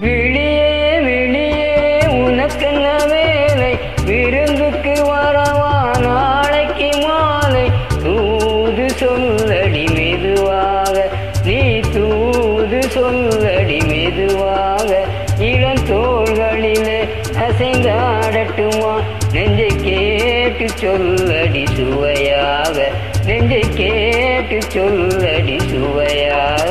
விழியே விழியே உனக்கென்ன வேலை விருந்துக்கு வரவா நாளைக்கு மாலை தூது சொல்லடி மெதுவாக நீ தூது சொல்லடி மெதுவாக இளந்தோள்களிலே அசைந்தாடட்டுமா நெஞ்சை கேட்டு சொல்லடி சுவையாக நெஞ்சை கேட்டு சொல்லடி சுவையாக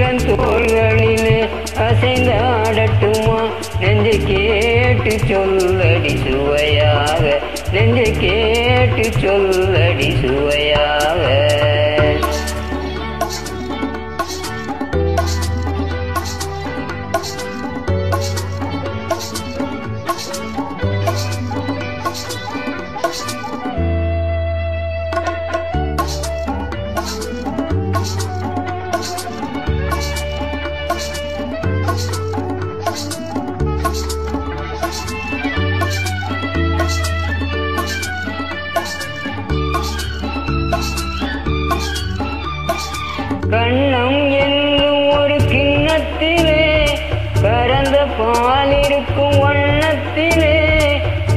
இளந்தோள்களிலே அசைந்தாடட்டுமா நெஞ்சை கேட்டு சொல்லடி சுவையாக நெஞ்சை கேட்டு சொல்லடி சுவையாக கண்ணம் என்னும் ஒரு கிண்ணத்திலே கறந்த பாலிருக்கும் வண்ணத்திலே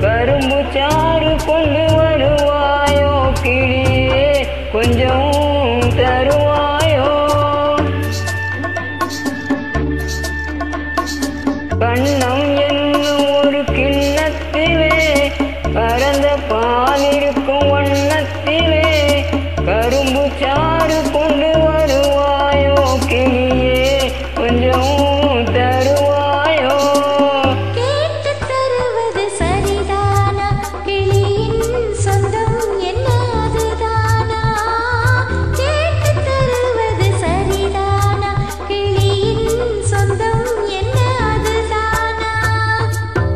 கரும்பு சாறு கொண்டு வருவாயோ கிளியே கொஞ்சம் தருவாயோ கண்ணம் என்னும் ஒரு கிண்ணத்திலே கறந்த பாலிருக்கும் வண்ணத்திலே கரும்பு சாறு கொண்டு வருவாயோ கிளியே கொஞ்சம் தருவாயோ கேட்டு தருவது சரிதானா கிளியின் சொந்தம் என்ன அதுதானா கேட்டு தருவது சரிதானா கிளியின் சொந்தம் என்ன அதுதானா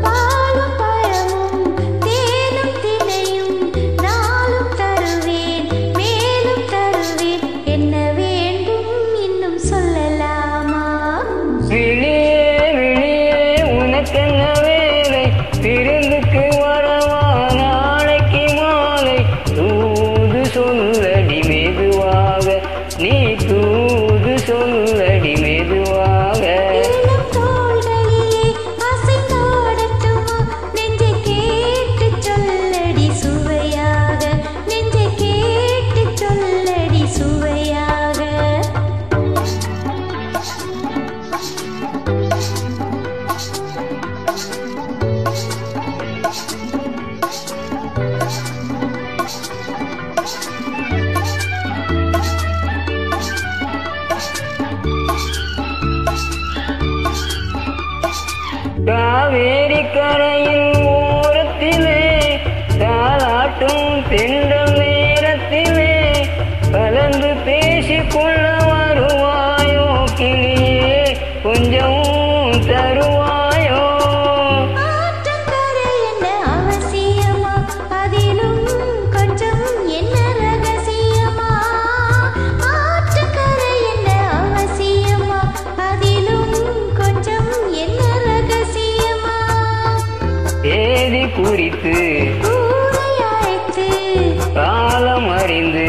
பாலும் பழமும் தேனும் தினையும் நாளும் தருவேன் மேலும் தருவேன் என்ன வேண்டும் இன்னும் சொல்லலாமா விழியே விழியே உனக்கென்ன வேலை விருந்துக்கு வரவா நாளைக்கு மாலை தூது சொல்லடி மெதுவாக நீ தூது சொல்லடி மெதுவாக இளந்தோள்களிலே அசைந்தாடட்டுமா நெஞ்சை கேட்டு சொல்லடி சுவையாக நெஞ்சை கேட்டு சொல்லடி சுவையாக காவேரி கரையின் ஓரத்திலே தாலாட்டும் தென்றல் நேரத்திலே கலந்து பேசிக்கொள்ள வருவாயோ கிளியே கொஞ்சம் தருவாயோ ஆற்றங்கரை என்ன அவசியமா அதிலும் கொஞ்சம் என்ன ரகசியமா ஆற்றங்கரை என்ன அவசியமா அதிலும் கொஞ்சம் என்ன ரகசியமா தேதி குறித்து ஊரை அழைத்து காலம் அறிந்து